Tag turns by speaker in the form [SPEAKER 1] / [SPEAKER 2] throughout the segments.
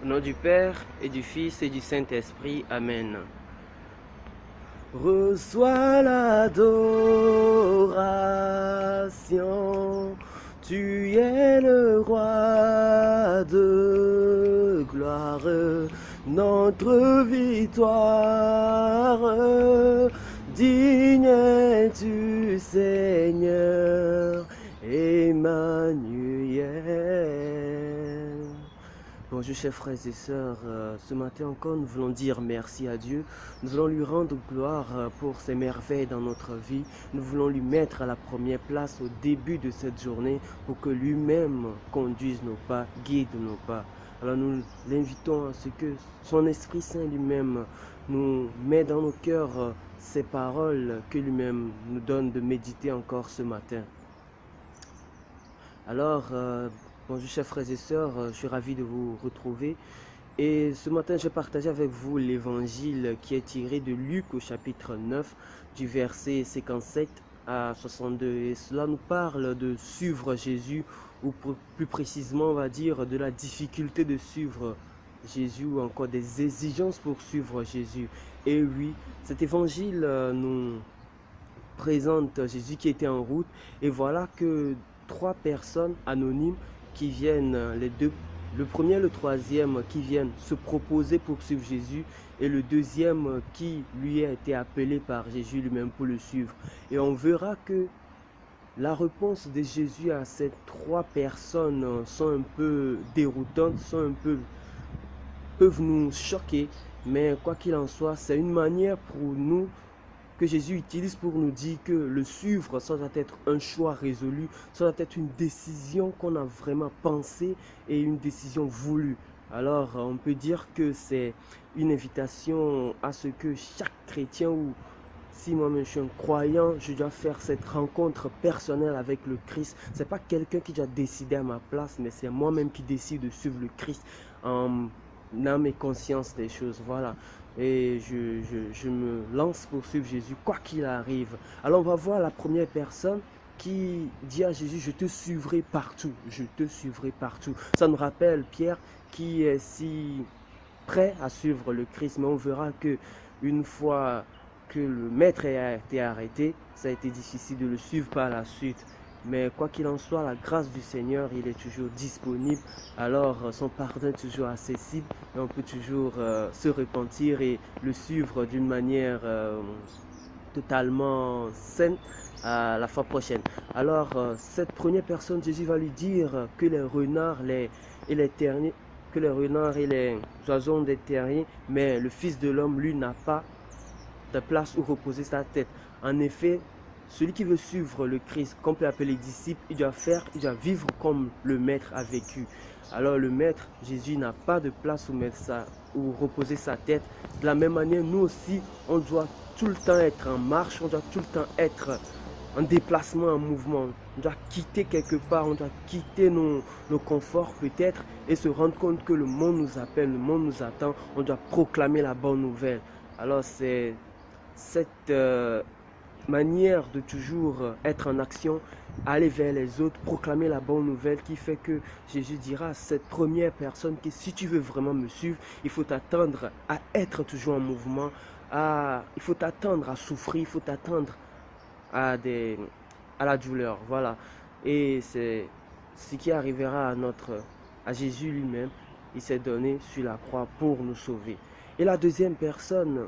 [SPEAKER 1] Au nom du Père et du Fils et du Saint-Esprit. Amen. Reçois l'adoration, tu es le roi de gloire, notre victoire, digne es-tu Seigneur, Emmanuel. Bonjour chers frères et sœurs, ce matin encore nous voulons dire merci à Dieu, nous voulons lui rendre gloire pour ses merveilles dans notre vie, nous voulons lui mettre à la première place au début de cette journée pour que lui-même conduise nos pas, guide nos pas. Alors nous l'invitons à ce que son Esprit Saint lui-même nous met dans nos cœurs ces paroles que lui-même nous donne de méditer encore ce matin. Alors, bonjour chers frères et sœurs, je suis ravi de vous retrouver. Et ce matin, je vais partager avec vous l'évangile qui est tiré de Luc au chapitre 9, du verset 57 à 62. Et cela nous parle de suivre Jésus, ou plus précisément, on va dire, de la difficulté de suivre Jésus, ou encore des exigences pour suivre Jésus. Et oui, cet évangile nous présente Jésus qui était en route, et voilà que trois personnes anonymes qui viennent, les deux, le premier et le troisième, qui viennent se proposer pour suivre Jésus, et le deuxième qui lui a été appelé par Jésus lui-même pour le suivre. Et on verra que la réponse de Jésus à ces trois personnes sont un peu déroutantes, peuvent nous choquer, mais quoi qu'il en soit, c'est une manière pour nous que Jésus utilise pour nous dire que le suivre, ça doit être un choix résolu, ça doit être une décision qu'on a vraiment pensée et une décision voulue. Alors, on peut dire que c'est une invitation à ce que chaque chrétien, ou si moi-même je suis un croyant, je dois faire cette rencontre personnelle avec le Christ. Ce n'est pas quelqu'un qui doit décider à ma place, mais c'est moi-même qui décide de suivre le Christ en âme et conscience des choses. Voilà. Et je me lance pour suivre Jésus, quoi qu'il arrive. Alors on va voir la première personne qui dit à Jésus, je te suivrai partout, je te suivrai partout. Ça nous rappelle Pierre qui est si prêt à suivre le Christ, mais on verra que une fois que le maître a été arrêté, ça a été difficile de le suivre par la suite. Mais quoi qu'il en soit, la grâce du Seigneur, il est toujours disponible. Alors, son pardon est toujours accessible et on peut toujours se repentir et le suivre d'une manière totalement saine à la fois prochaine. Alors, cette première personne, Jésus va lui dire que les renards et les terniers, que les renards et les oiseaux des terriers, mais le Fils de l'homme, lui, n'a pas de place où reposer sa tête. En effet, celui qui veut suivre le Christ, qu'on peut appeler disciple, il doit vivre comme le Maître a vécu. Alors le Maître, Jésus, n'a pas de place où reposer sa tête. De la même manière, nous aussi, on doit tout le temps être en marche, on doit tout le temps être en déplacement, en mouvement. On doit quitter quelque part, on doit quitter nos conforts peut-être et se rendre compte que le monde nous appelle, le monde nous attend. On doit proclamer la bonne nouvelle. Alors c'est cette manière de toujours être en action, aller vers les autres, proclamer la bonne nouvelle qui fait que Jésus dira à cette première personne que si tu veux vraiment me suivre, il faut t'attendre à être toujours en mouvement, il faut t'attendre à souffrir, il faut t'attendre à la douleur. Voilà. Et c'est ce qui arrivera à Jésus lui-même. Il s'est donné sur la croix pour nous sauver. Et la deuxième personne,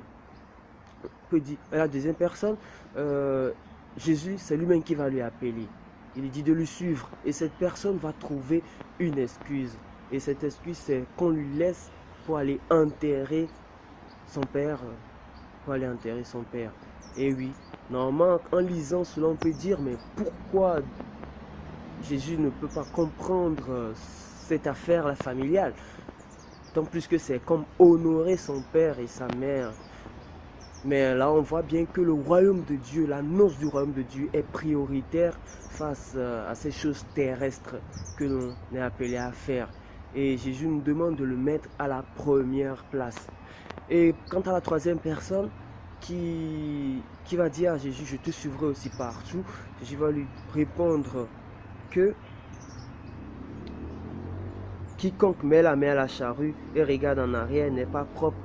[SPEAKER 1] Jésus, c'est lui-même qui va lui appeler. Il dit de lui suivre. Et cette personne va trouver une excuse. Et cette excuse, c'est qu'on lui laisse pour aller enterrer son père. Et oui, normalement, en lisant cela, on peut dire, mais pourquoi Jésus ne peut pas comprendre cette affaire familiale? Tant plus que c'est comme honorer son père et sa mère. Mais là, on voit bien que le royaume de Dieu, l'annonce du royaume de Dieu est prioritaire face à ces choses terrestres que l'on est appelé à faire. Et Jésus nous demande de le mettre à la première place. Et quant à la troisième personne qui va dire à Jésus, je te suivrai aussi partout, Jésus va lui répondre Quiconque met la main à la charrue et regarde en arrière n'est pas propre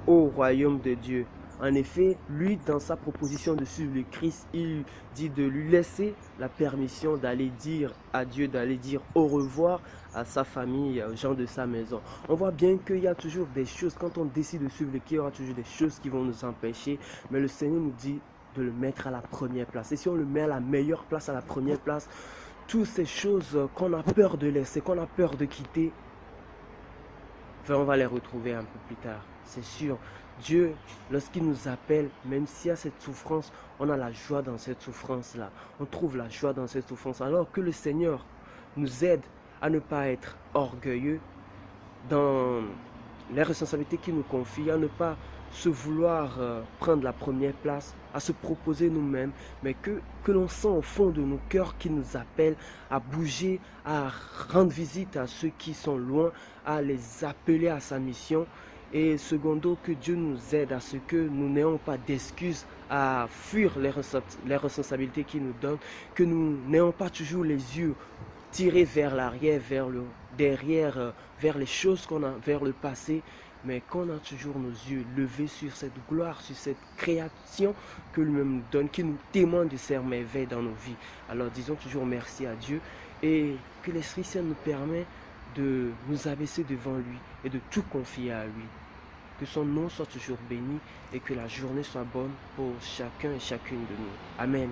[SPEAKER 1] au royaume de Dieu. En effet, lui, dans sa proposition de suivre le Christ, il dit de lui laisser la permission d'aller dire à Dieu, d'aller dire au revoir à sa famille, aux gens de sa maison. On voit bien qu'il y a toujours des choses, quand on décide de suivre le Christ, il y aura toujours des choses qui vont nous empêcher, mais le Seigneur nous dit de le mettre à la première place. Et si on le met à la meilleure place, à la première place, toutes ces choses qu'on a peur de laisser, qu'on a peur de quitter, on va les retrouver un peu plus tard, c'est sûr. Dieu, lorsqu'il nous appelle, même s'il y a cette souffrance, on a la joie dans cette souffrance-là. On trouve la joie dans cette souffrance. Alors que le Seigneur nous aide à ne pas être orgueilleux dans les responsabilités qu'il nous confie, à ne pas se vouloir prendre la première place, à se proposer nous-mêmes, mais que l'on sent au fond de nos cœurs qu'il nous appelle à bouger, à rendre visite à ceux qui sont loin, à les appeler à sa mission. Et secondo, que Dieu nous aide à ce que nous n'ayons pas d'excuses à fuir les responsabilités qu'il nous donne, que nous n'ayons pas toujours les yeux tirés vers l'arrière, vers le derrière, vers les choses qu'on a, vers le passé, mais qu'on a toujours nos yeux levés sur cette gloire, sur cette création que lui-même nous donne, qui nous témoigne de ses merveilles dans nos vies. Alors disons toujours merci à Dieu et que l'Esprit Saint nous permet de nous abaisser devant lui et de tout confier à lui. Que son nom soit toujours béni et que la journée soit bonne pour chacun et chacune de nous. Amen.